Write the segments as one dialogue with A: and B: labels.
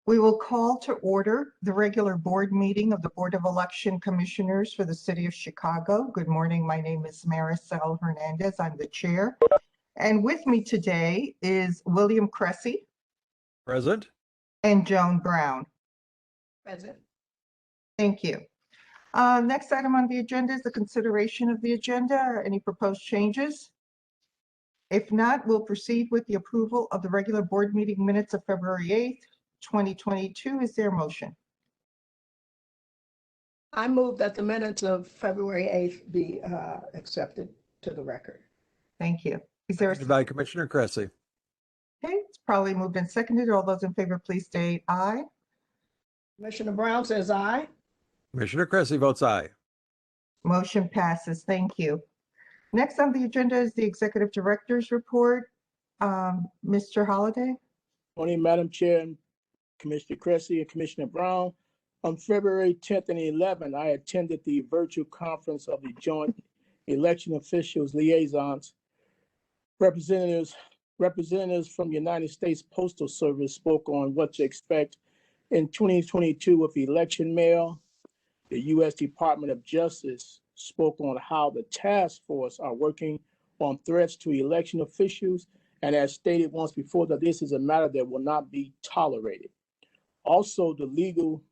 A: We will call to order the regular board meeting of the Board of Election Commissioners for the City of Chicago. Good morning. My name is Maricel Hernandez. I'm the chair. And with me today is William Cressy.
B: Present.
A: And Joan Brown.
C: Present.
A: Thank you. Next item on the agenda is the consideration of the agenda. Any proposed changes? If not, we'll proceed with the approval of the regular board meeting minutes of February 8th, 2022. Is there a motion?
C: I move that the minutes of February 8th be accepted to the record.
A: Thank you. Is there a
B: Seconded by Commissioner Cressy.
A: Okay, it's probably moved and seconded. All those in favor, please state aye.
C: Commissioner Brown says aye.
B: Commissioner Cressy votes aye.
A: Motion passes. Thank you. Next on the agenda is the Executive Director's Report. Mr. Holliday.
D: Morning, Madam Chair, and Commissioner Cressy and Commissioner Brown. On February 10th and 11th, I attended the virtual conference of the Joint Election Officials Liaisons. Representatives from the United States Postal Service spoke on what to expect in 2022 with the election mail. The U.S. Department of Justice spoke on how the task force are working on threats to election officials, and as stated once before, that this is a matter that will not be tolerated. Also, the Legal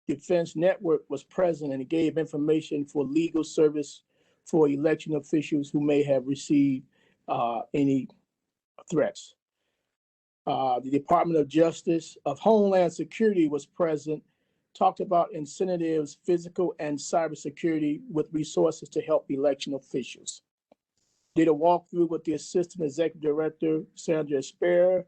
D: Defense Network was present and gave information for legal service for election officials who may have received any threats. The Department of Justice of Homeland Security was present, talked about incentives, physical and cybersecurity with resources to help election officials. Did a walkthrough with the Assistant Executive Director, Sandra Sparrow,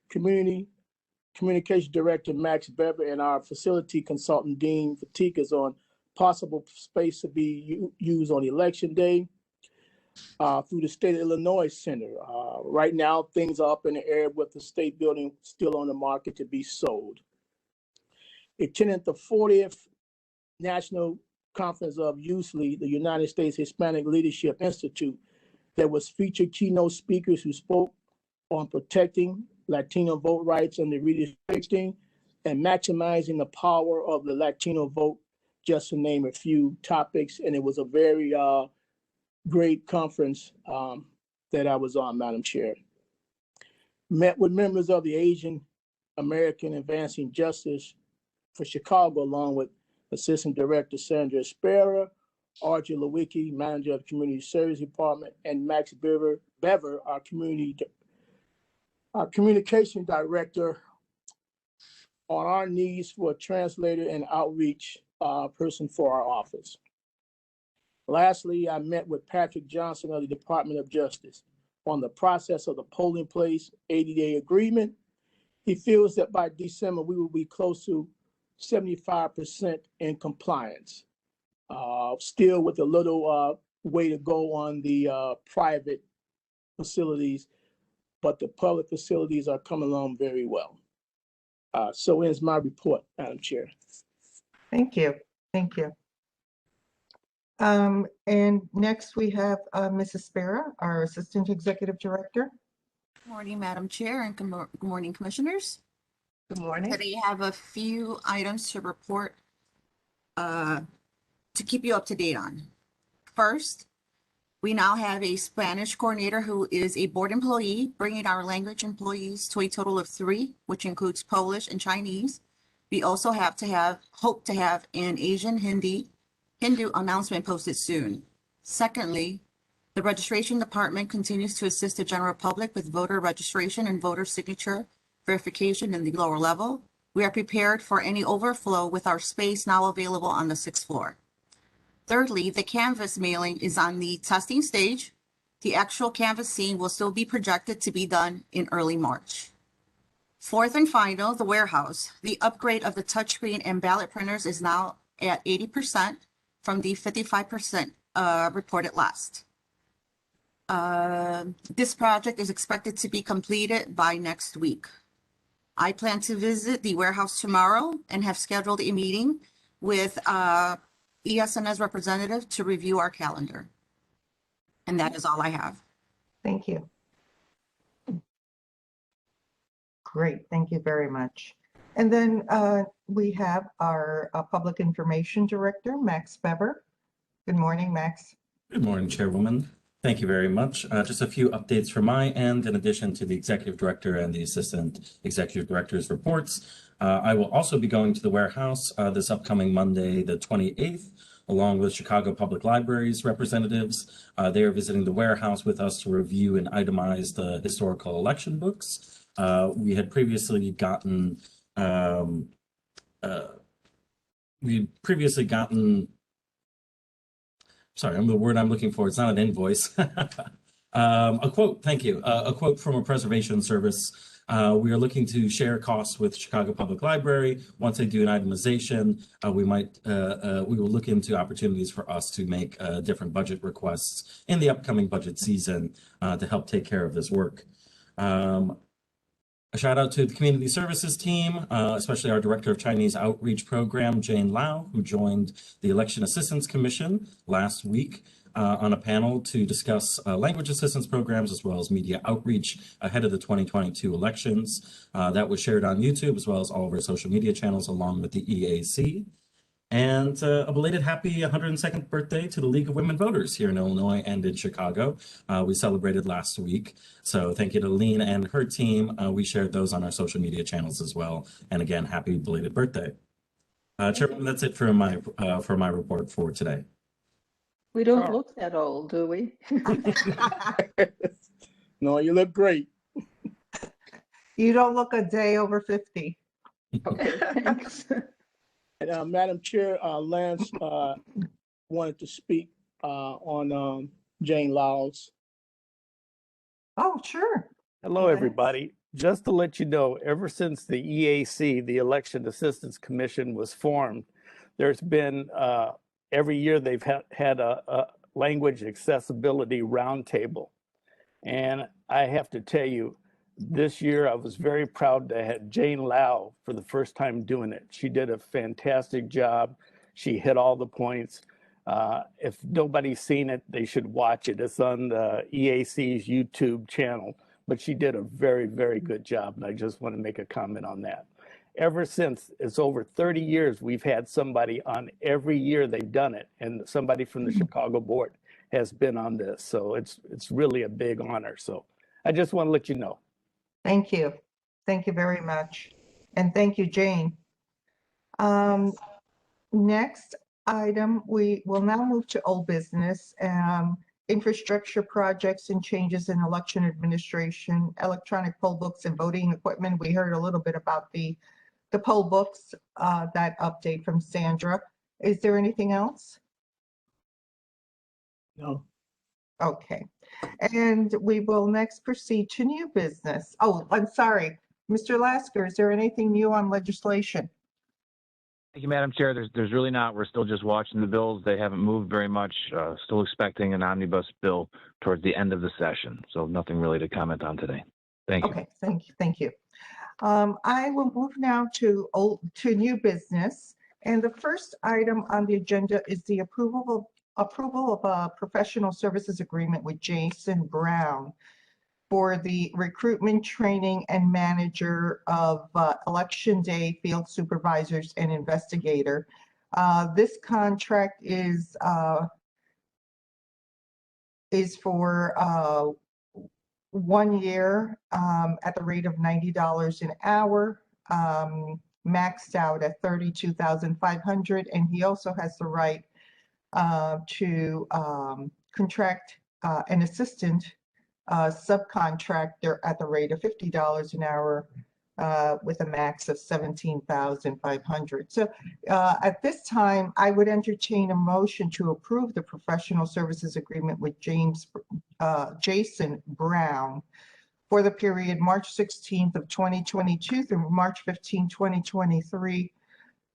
D: Communication Director, Max Bever, and our Facility Consultant, Dean Fatikas, on possible space to be used on Election Day through the State of Illinois Center. Right now, things are up in the air with the state building still on the market to be sold. Attended the 40th National Conference of USLE, the United States Hispanic Leadership Institute, that was featured keynote speakers who spoke on protecting Latino vote rights and the redistricting and maximizing the power of the Latino vote, just to name a few topics. And it was a very great conference that I was on, Madam Chair. Met with members of the Asian American Advancing Justice for Chicago, along with Assistant Director Sandra Sparrow, Archie Lewicki, Manager of the Community Service Department, and Max Bever, our Communication Director, on our needs for a translator and outreach person for our office. Lastly, I met with Patrick Johnson of the Department of Justice on the process of the polling place 80-day agreement. He feels that by December, we will be close to 75% in compliance. Still with a little way to go on the private facilities, but the public facilities are coming along very well. So ends my report, Madam Chair.
A: Thank you. Thank you. And next we have Mrs. Sparrow, our Assistant Executive Director.
E: Good morning, Madam Chair, and good morning, Commissioners.
C: Good morning.
E: Today I have a few items to report to keep you up to date on. First, we now have a Spanish coordinator who is a board employee, bringing our language employees to a total of 3, which includes Polish and Chinese. We also hope to have an Asian Hindu announcement posted soon. Secondly, the registration department continues to assist the general public with voter registration and voter signature verification in the lower level. We are prepared for any overflow with our space now available on the 6th floor. Thirdly, the canvas mailing is on the testing stage. The actual canvassing will still be projected to be done in early March. Fourth and final, the warehouse. The upgrade of the touchscreen and ballot printers is now at 80% from the 55% reported last. This project is expected to be completed by next week. I plan to visit the warehouse tomorrow and have scheduled a meeting with ES&S representative to review our calendar. And that is all I have.
A: Thank you. Great, thank you very much. And then we have our Public Information Director, Max Bever. Good morning, Max.
F: Good morning, Chairwoman. Thank you very much. Just a few updates from my end, in addition to the Executive Director and the Assistant Executive Director's reports. I will also be going to the warehouse this upcoming Monday, the 28th, along with Chicago Public Library's representatives. They are visiting the warehouse with us to review and itemize the historical election books. We had previously gotten sorry, the word I'm looking for, it's not an invoice. A quote, thank you. A quote from a preservation service. We are looking to share costs with Chicago Public Library. Once they do an itemization, we will look into opportunities for us to make different budget requests in the upcoming budget season to help take care of this work. A shout out to the community services team, especially our Director of Chinese Outreach Program, Jane Lau, who joined the Election Assistance Commission last week on a panel to discuss language assistance programs as well as media outreach ahead of the 2022 elections. That was shared on YouTube as well as all of our social media channels along with the EAC. And a belated happy 102nd birthday to the League of Women Voters here in Illinois and in Chicago. We celebrated last week. So thank you to Lean and her team. We shared those on our social media channels as well. And again, happy belated birthday. Chairman, that's it for my report for today.
G: We don't look that old, do we?
D: No, you look great.
A: You don't look a day over 50.
G: Okay, thanks.
D: And, Madam Chair, Lance wanted to speak on Jane Lau's.
A: Oh, sure.
H: Hello,
A: Okay.
H: everybody. Just to let you know, ever since the EAC, the Election Assistance Commission, was formed, there's been, every year they've had a language accessibility roundtable. And I have to tell you, this year I was very proud to have Jane Lau for the first time doing it. She did a fantastic job. She hit all the points. If nobody's seen it, they should watch it. It's on the EAC's YouTube channel, but she did a very, very good job. And I just want to make a comment on that. Ever since, it's over 30 years, we've had somebody on every year they've done it. And somebody from the Chicago board has been on this. So it's really a big honor. So I just want to let you know.
A: Thank you. Thank you very much. And thank you, Jane. Next item, we will now move to old business, infrastructure projects and changes in election administration, electronic poll books and voting equipment. We heard a little bit about the poll books, that update from Sandra. Is there anything else?
D: No.
A: Okay, and we will next proceed to new business. Oh, I'm sorry, Mr. Lasker, is there anything new on legislation?
I: Thank you, Madam Chair. There's really not. We're still just watching the bills. They haven't moved very much. Still expecting an omnibus bill towards the end of the session. So nothing really to comment on today. Thank you.
A: Okay, thank you. I will move now to new business. And the first item on the agenda is the approval of a professional services agreement with Jason Brown for the recruitment, training, and manager of election day field supervisors and investigator. This contract is for 1 year at the rate of $90 an hour, maxed out at $32,500, and he also has the right to contract an assistant subcontractor at the rate of $50 an hour with a max of $17,500. So at this time, I would entertain a motion to approve the professional services agreement with Jason Brown for the period March 16th of 2022 through March 15, 2023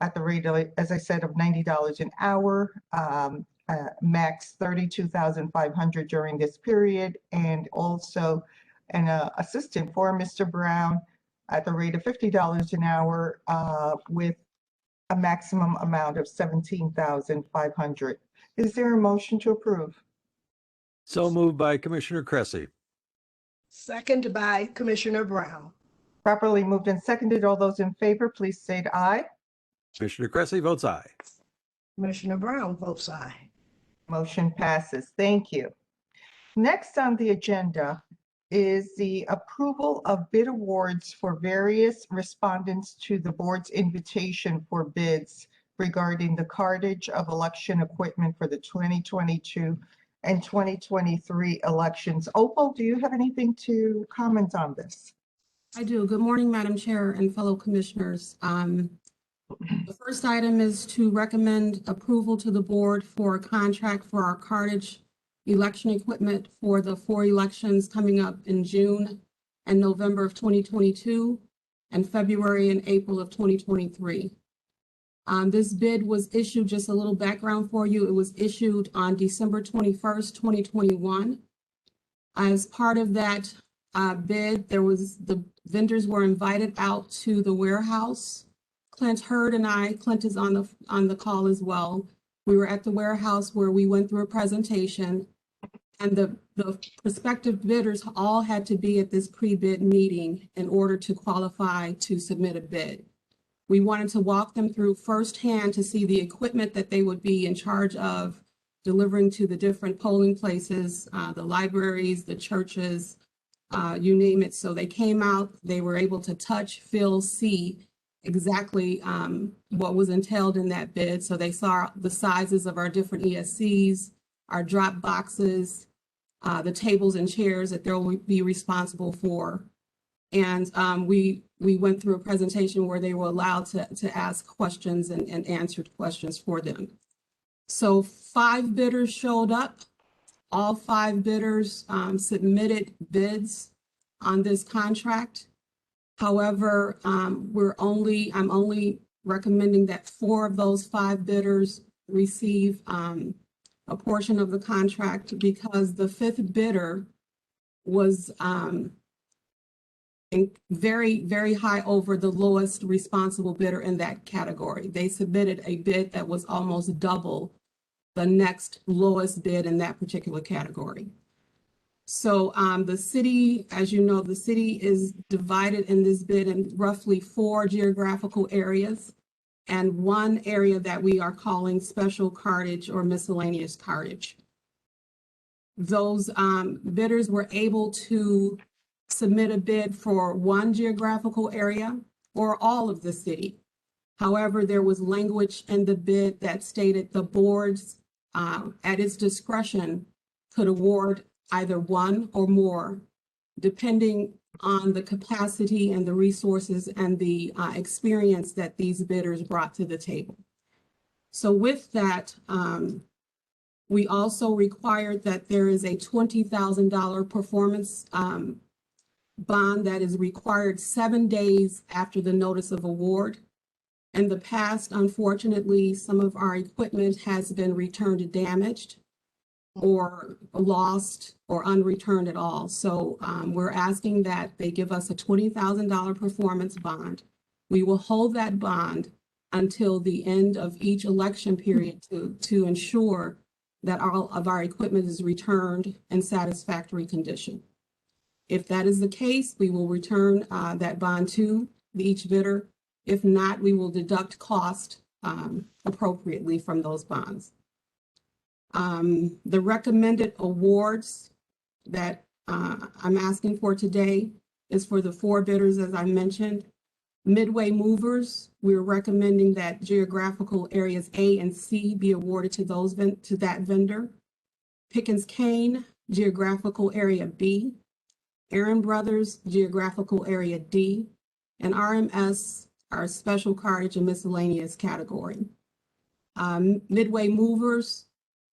A: at the rate of, as I said, of $90 an hour, max $32,500 during this period, and also an assistant for Mr. Brown at the rate of $50 an hour with a maximum amount of $17,500. Is there a motion to approve?
B: So moved by Commissioner Cressy.
C: Second by Commissioner Brown.
A: Properly moved and seconded. All those in favor, please state aye.
B: Commissioner Cressy votes aye.
C: Commissioner Brown votes aye.
A: Motion passes. Thank you. Next on the agenda is the approval of bid awards for various respondents to the board's invitation for bids regarding the cartage of election equipment for the 2022 and 2023 elections. Opal, do you have anything to comment on this?
J: I do. Good morning, Madam Chair and fellow commissioners. The first item is to recommend approval to the board for a contract for our cartage election equipment for the 4 elections coming up in June and November of 2022 and February and April of 2023. This bid was issued, just a little background for you, it was issued on December 21st, 2021. As part of that bid, the vendors were invited out to the warehouse. Clint Hurd and I, Clint is on the call as well. We were at the warehouse where we went through a presentation, and the prospective bidders all had to be at this pre-bid meeting in order to qualify to submit a bid. We wanted to walk them through firsthand to see the equipment that they would be in charge of delivering to the different polling places, the libraries, the churches, you name it. So they came out, they were able to touch, feel, see exactly what was entailed in that bid. So they saw the sizes of our different ESCs, our drop boxes, the tables and chairs that they'll be responsible for. And we went through a presentation where they were allowed to ask questions and answered questions for them. So 5 bidders showed up. All 5 bidders submitted bids on this contract. However, I'm only recommending that 4 of those 5 bidders receive a portion of the contract because the 5th bidder was very, very high over the lowest responsible bidder in that category. They submitted a bid that was almost double the next lowest bid in that particular category. So the city, as you know, the city is divided in this bid in roughly 4 geographical areas and 1 area that we are calling special cartage or miscellaneous cartage. Those bidders were able to submit a bid for 1 geographical area or all of the city. However, there was language in the bid that stated the boards at its discretion could award either 1 or more, depending on the capacity and the resources and the experience that these bidders brought to the table. So with that, we also required that there is a $20,000 performance bond that is required 7 days after the notice of award. In the past, unfortunately, some of our equipment has been returned damaged or lost or unreturned at all. So we're asking that they give us a $20,000 performance bond. We will hold that bond until the end of each election period to ensure that all of our equipment is returned in satisfactory condition. If that is the case, we will return that bond to each bidder. If not, we will deduct cost appropriately from those bonds. The recommended awards that I'm asking for today is for the 4 bidders, as I mentioned. Midway Movers, we're recommending that geographical areas A and C be awarded to that vendor. Pickens Kane, geographical area B. Aaron Brothers, geographical area D. And RMS, our special cartage and miscellaneous category. Midway Movers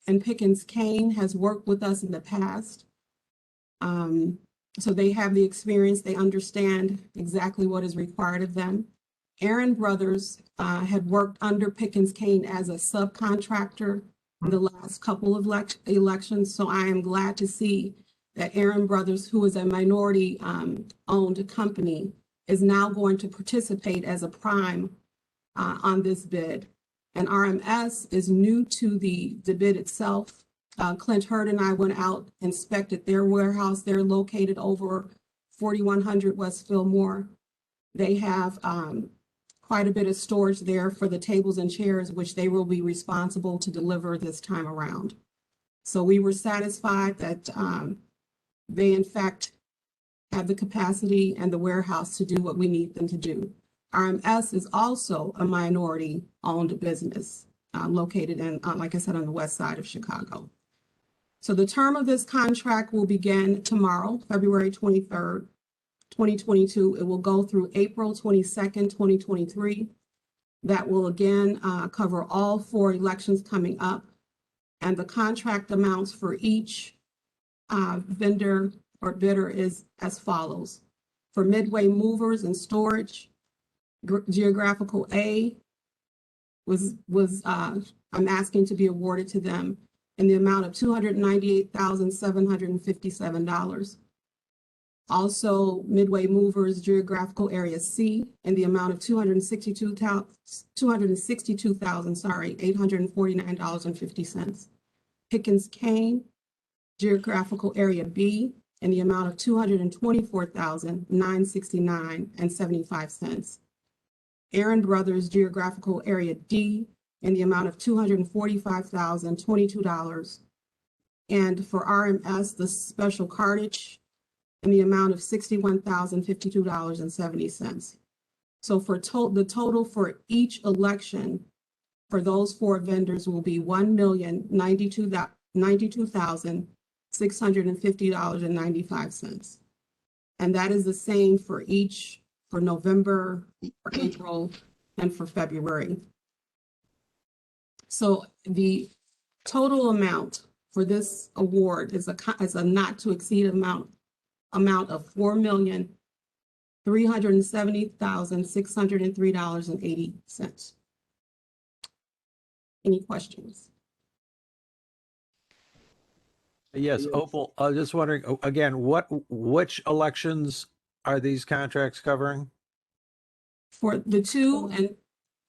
J: and Pickens Kane has worked with us in the past. So they have the experience, they understand exactly what is required of them. Aaron Brothers had worked under Pickens Kane as a subcontractor in the last couple of elections. So I am glad to see that Aaron Brothers, who is a minority owned company, is now going to participate as a prime on this bid. And RMS is new to the bid itself. Clint Hurd and I went out, inspected their warehouse. They're located over 4100 West Fillmore. They have quite a bit of storage there for the tables and chairs, which they will be responsible to deliver this time around. So we were satisfied that they in fact have the capacity and the warehouse to do what we need them to do. RMS is also a minority-owned business located in, like I said, on the west side of Chicago. So the term of this contract will begin tomorrow, February 23rd, 2022. It will go through April 22nd, 2023. That will again cover all 4 elections coming up. And the contract amounts for each vendor or bidder is as follows. For Midway Movers and Storage, Geographical A I'm asking to be awarded to them in the amount of $298,757. Also, Midway Movers Geographical Area C in the amount of $849.50. Pickens Kane Geographical Area B in the amount of $224,969.75. Aaron Brothers Geographical Area D in the amount of $245,022. And for RMS, the special cartage in the amount of $61,052.70. So for the total for each election for those 4 vendors will be $1,092,650.95. And that is the same for each for November, for April, and for February. So the total amount for this award is a not to exceed amount of $4,370,603.80. Any questions?
B: Yes, Opal, I was just wondering, again, which elections are these contracts covering?
J: For the 2 and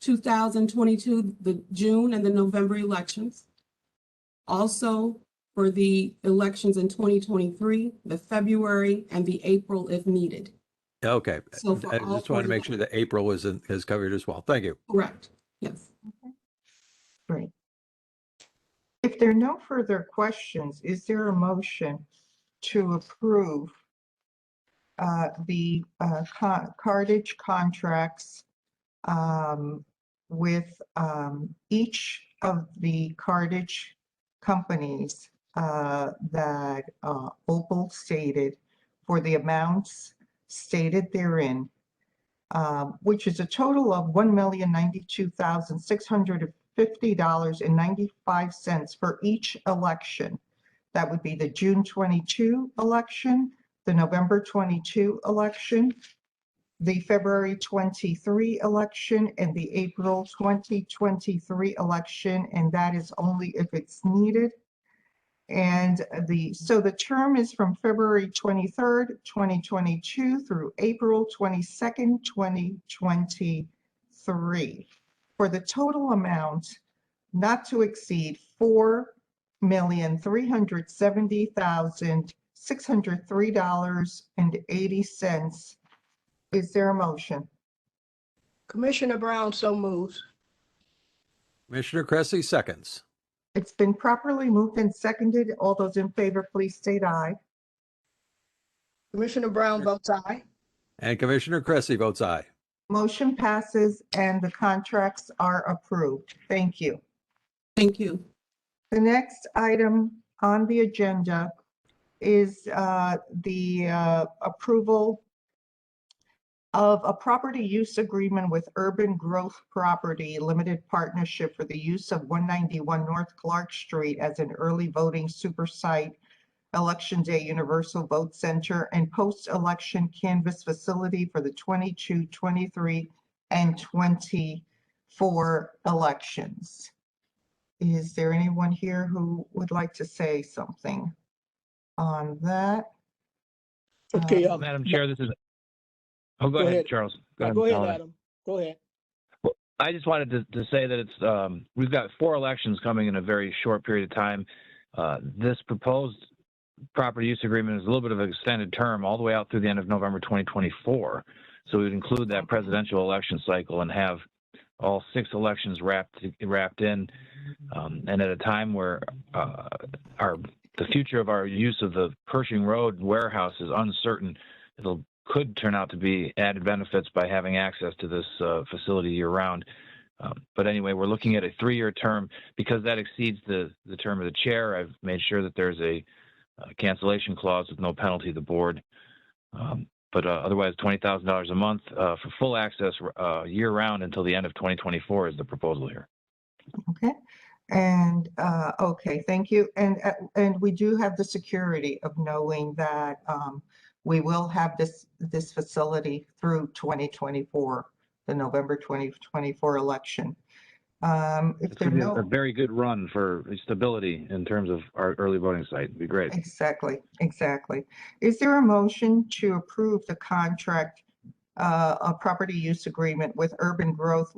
J: 2022, the June and the November elections. Also for the elections in 2023, the February and the April if needed.
B: Okay,
J: So for
B: I
J: all
B: just wanted to
J: 4
B: make sure that April is covered as well. Thank you.
J: Correct, yes.
A: Great. If there are no further questions, is there a motion to approve the cartage contracts with each of the cartage companies that Opal stated for the amounts stated therein, which is a total of $1,092,650.95 for each election. That would be the June 22 election, the November 22 election, the February 23 election, and the April 2023 election, and that is only if it's needed. And so the term is from February 23rd, 2022 through April 22nd, 2023 for the total amount not to exceed $4,370,603.80. Is there a motion?
C: Commissioner Brown so moves.
B: Commissioner Cressy seconds.
A: It's been properly moved and seconded. All those in favor, please state aye.
C: Commissioner Brown votes aye.
B: And Commissioner Cressy votes aye.
A: Motion passes and the contracts are approved. Thank you.
J: Thank you.
A: The next item on the agenda is the approval of a property use agreement with Urban Growth Property Limited Partnership for the use of 191 North Clark Street as an early voting super site, Election Day Universal Vote Center, and post-election canvas facility for the 22, 23, and 24 elections. Is there anyone here who would like to say something on that?
D: Okay,
I: Madam Chair, this is. Oh, go ahead, Charles.
D: Go ahead,
I: Holiday.
D: Adam. Go ahead.
I: Well, I just wanted to say that it's we've got 4 elections coming in a very short period of time. This proposed property use agreement is a little bit of an extended term all the way out through the end of November 2024. So we'd include that presidential election cycle and have all 6 elections wrapped in. And at a time where the future of our use of the Pershing Road warehouse is uncertain, could turn out to be added benefits by having access to this facility year round. But anyway, we're looking at a 3-year term. Because that exceeds the term of the chair, I've made sure that there's a cancellation clause with no penalty to the board. But otherwise, $20,000 a month for full access year round until the end of 2024 is the proposal here.
A: Okay. And, okay, thank you. And we do have the security of knowing that we will have this facility through 2024, the November 2024 election. If
I: It's
A: there
I: going
A: are
I: to be a
A: no,
I: very good run for stability in terms of our early voting site. It'd be great.
A: exactly. Is there a motion to approve the contract, a property use agreement with Urban Growth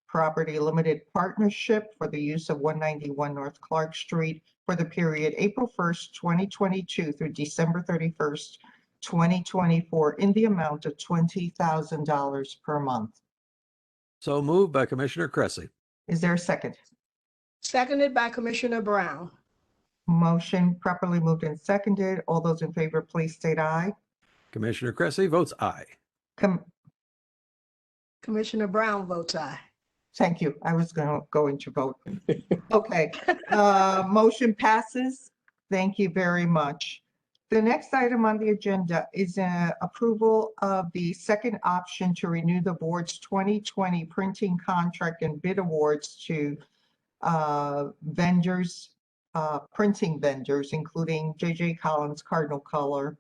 A: Property Limited Partnership for the use of 191 North Clark Street for the period April 1st, 2022 through December 31st, 2024 in the amount of $20,000 per month?
B: So moved by Commissioner Cressy.
A: Is there a second?
C: Seconded by Commissioner Brown.
A: Motion properly moved and seconded. All those in favor, please state aye.
B: Commissioner Cressy votes aye.
C: Commissioner Brown votes aye.
A: Thank you. I was going to vote. Okay, motion passes. Thank you very much. The next item on the agenda is approval of the second option to renew the board's 2020 printing contract and bid awards to vendors, printing vendors, including J.J. Collins, Cardinal Color,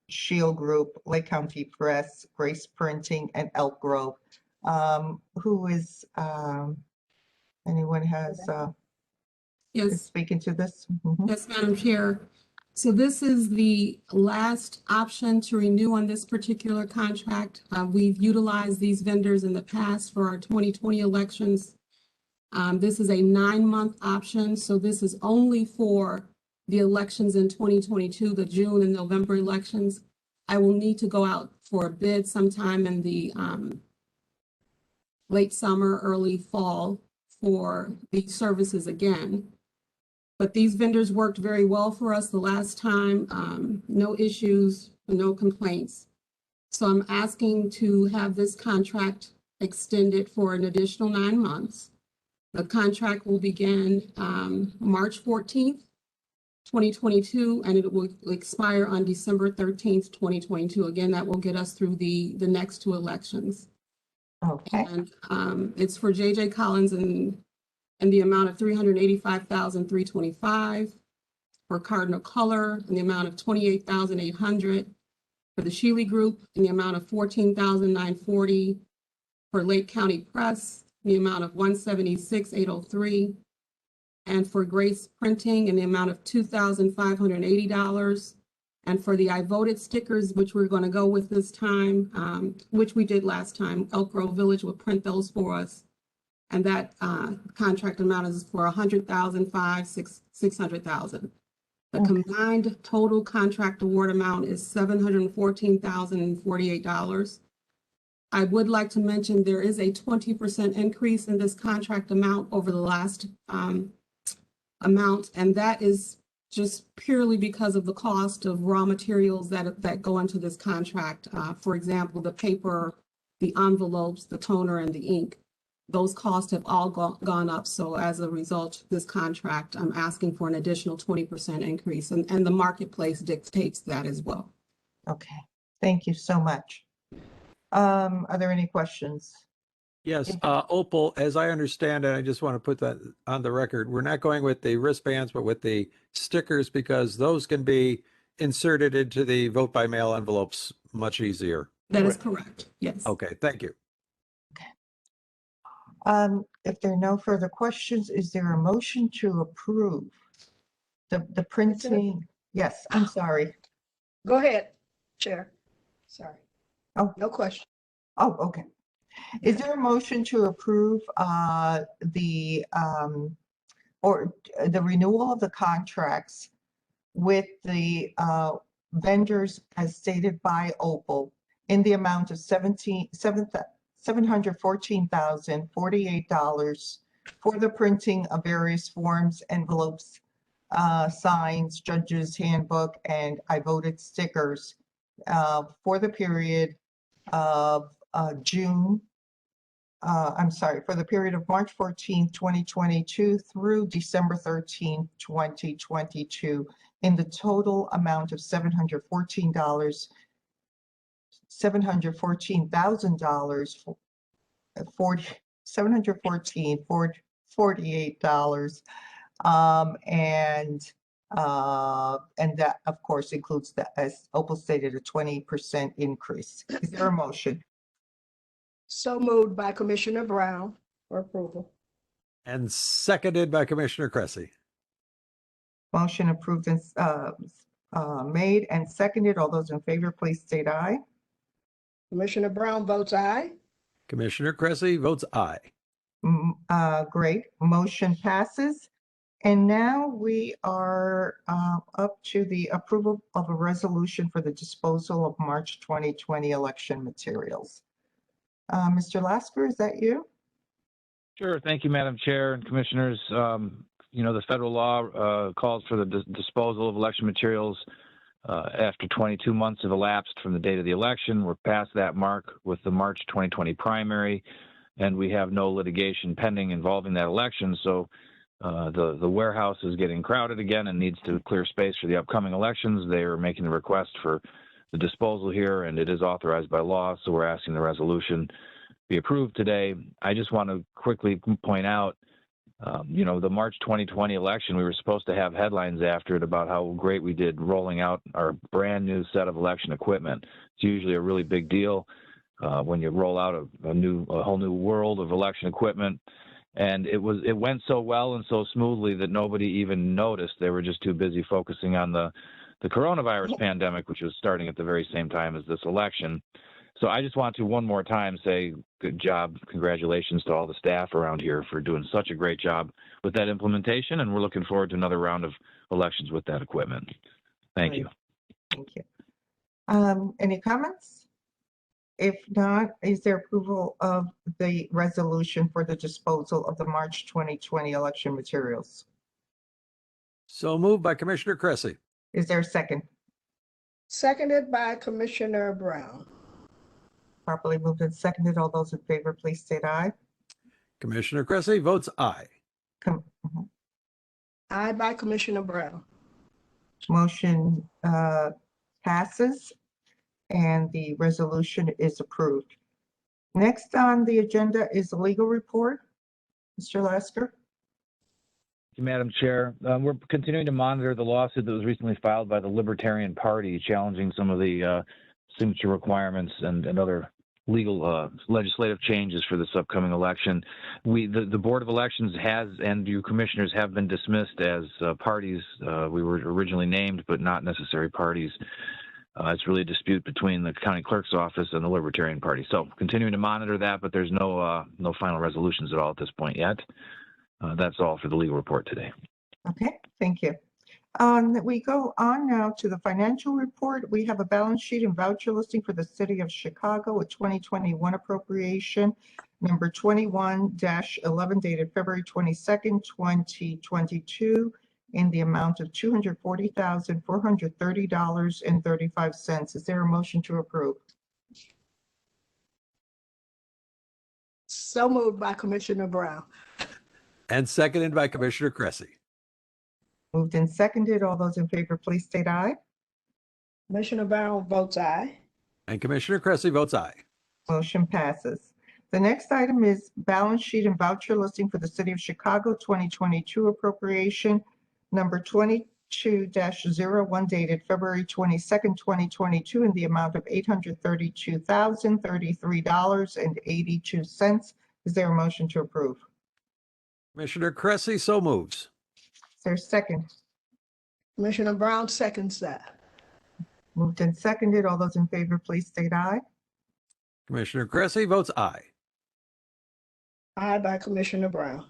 A: Shield Group, Lake County Press, Grace Printing, and Elk Grove. Who is, anyone has, is
J: Yes,
A: speaking to this? Mhm.
J: yes, Madam Chair. So this is the last option to renew on this particular contract. We've utilized these vendors in the past for our 2020 elections. This is a 9-month option, so this is only for the elections in 2022, the June and November elections. I will need to go out for a bid sometime in the late summer, early fall for these services again. But these vendors worked very well for us the last time, no issues, no complaints. So I'm asking to have this contract extended for an additional 9 months. The contract will begin March 14th, 2022, and it will expire on December 13th, 2022. Again, that will get us through the next 2 elections.
A: Okay,
J: And it's for J.J. Collins in the amount of $385,325, for Cardinal Color in the amount of $28,800, for the Shealy Group in the amount of $14,940, for Lake County Press in the amount of $176,803, and for Grace Printing in the amount of $2,580. And for the I Voted stickers, which we're going to go with this time, which we did last time, Elk Grove Village will print those for us. And that contract amount is for $100,600,000. The combined total contract award amount is $714,048. I would like to mention there is a 20% increase in this contract amount over the last amount, and that is just purely because of the cost of raw materials that go into this contract. For example, the paper, the envelopes, the toner, and the ink. Those costs have all gone up. So as a result, this contract, I'm asking for an additional 20% increase, and the marketplace dictates that as well.
A: okay. Thank you so much. Are there any questions?
B: Yes, Opal, as I understand it, I just want to put that on the record. We're not going with the wristbands, but with the stickers, because those can be inserted into the vote by mail envelopes much easier.
J: That is correct. Yes.
B: Okay, thank you.
A: If there are no further questions, is there a motion to approve the printing? Yes, I'm sorry.
C: Go ahead, Chair. Sorry.
A: Oh.
C: No question.
A: Oh, okay. Is there a motion to approve the renewal of the contracts with the vendors as stated by Opal in the amount of $714,048 for the printing of various forms, envelopes, signs, judge's handbook, and I voted stickers for the period of for the period of March 14, 2022 through December 13, 2022 in the total amount of $714,000, $714,48. And that, of course, includes the, as Opal stated, a 20% increase. Is there a motion?
C: So moved by Commissioner Brown for approval.
B: And seconded by Commissioner Cressy.
A: Motion approved and made and seconded. All those in favor, please state aye.
C: Commissioner Brown votes aye.
B: Commissioner Cressy votes aye.
A: Great. Motion passes. And now we are up to the approval of a resolution for the disposal of March 2020 election materials. Mr. Lasker, is that you?
I: Sure. Thank you, Madam Chair and Commissioners. The federal law calls for the disposal of election materials after 22 months have elapsed from the date of the election. We're past that mark with the March 2020 primary, and we have no litigation pending involving that election. So the warehouse is getting crowded again and needs to clear space for the upcoming elections. They are making the request for the disposal here, and it is authorized by law, so we're asking the resolution be approved today. I just want to quickly point out, the March 2020 election, we were supposed to have headlines after it about how great we did rolling out our brand new set of election equipment. It's usually a really big deal when you roll out a whole new world of election equipment. And it went so well and so smoothly that nobody even noticed. They were just too busy focusing on the coronavirus pandemic, which was starting at the very same time as this election. So I just want to one more time say good job, congratulations to all the staff around here for doing such a great job with that implementation, and we're looking forward to another round of elections with that equipment. Thank you.
A: Thank you. Any comments? If not, is there approval of the resolution for the disposal of the March 2020 election materials?
B: So moved by Commissioner Cressy.
A: Is there a second?
C: Seconded by Commissioner Brown.
A: Properly moved and seconded. All those in favor, please state aye.
B: Commissioner Cressy votes aye.
C: Aye by Commissioner Brown.
A: Motion passes and the resolution is approved. Next on the agenda is the legal report. Mr. Lasker.
I: Thank you, Madam Chair. We're continuing to monitor the lawsuit that was recently filed by the Libertarian Party challenging some of the signature requirements and other legal legislative changes for this upcoming election. The Board of Elections has, and you commissioners have been dismissed as parties. We were originally named, but not necessary parties. It's really a dispute between the county clerk's office and the Libertarian Party. So continuing to monitor that, but there's no final resolutions at all at this point yet. That's all for the legal report today.
A: Okay, thank you. We go on now to the financial report. We have a balance sheet and voucher listing for the city of Chicago, a 2021 appropriation number 21-11 dated February 22nd, 2022 in the amount of $240,430.35. Is there a motion to approve?
C: So moved by Commissioner Brown.
B: And seconded by Commissioner Cressy.
A: Moved and seconded. All those in favor, please state aye.
C: Commissioner Brown votes aye.
B: And Commissioner Cressy votes aye.
A: Motion passes. The next item is balance sheet and voucher listing for the city of Chicago 2022 appropriation number 22-01 dated February 22nd, 2022 in the amount of $832,033.82. Is there a motion to approve?
B: Commissioner Cressy so moves.
A: Is there a second?
C: Commissioner Brown seconds that.
A: Moved and seconded. All those in favor, please state aye.
B: Commissioner Cressy votes aye.
C: Aye by Commissioner Brown.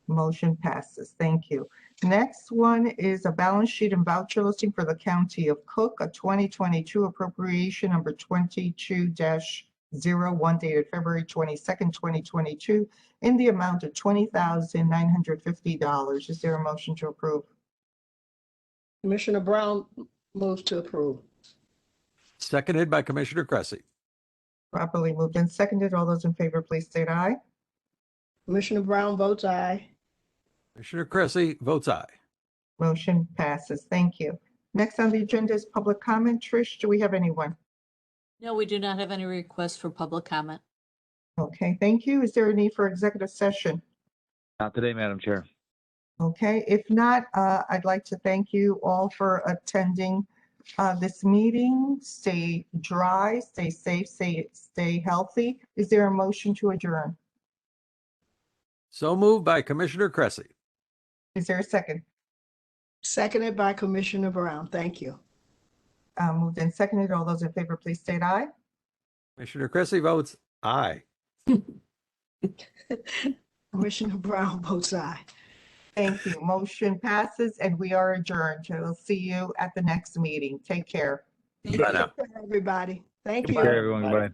A: Motion passes. Thank you. Next one is a balance sheet and voucher listing for the County of Cook, a 2022 appropriation number 22-01 dated February 22nd, 2022, in the amount of $20,950. Is there a motion to approve?
C: Commissioner Brown moves to approve.
B: Seconded by Commissioner Cressy.
A: Properly moved and seconded. All those in favor, please state aye.
C: Commissioner Brown votes aye.
B: Commissioner Cressy votes aye.
A: Motion passes. Thank you. Next on the agenda is public comment. Trish, do we have anyone?
K: No, we do not have any requests for public comment.
A: Okay, thank you. Is there a need for executive session?
I: Not today, Madam Chair.
A: Okay, if not, I'd like to thank you all for attending this meeting. Stay dry, stay safe, stay healthy. Is there a motion to adjourn?
B: So moved by Commissioner Cressy.
A: Is there a second?
C: Seconded by Commissioner Brown. Thank you.
A: Moved and seconded. All those in favor, please state aye.
B: Commissioner Cressy votes aye.
C: Commissioner Brown votes aye.
A: Thank you. Motion passes and we are adjourned. We'll see you at the next meeting. Take care.
B: Bye now.
C: Everybody. Thank
I: Take
C: you.
I: care, everyone. Goodbye.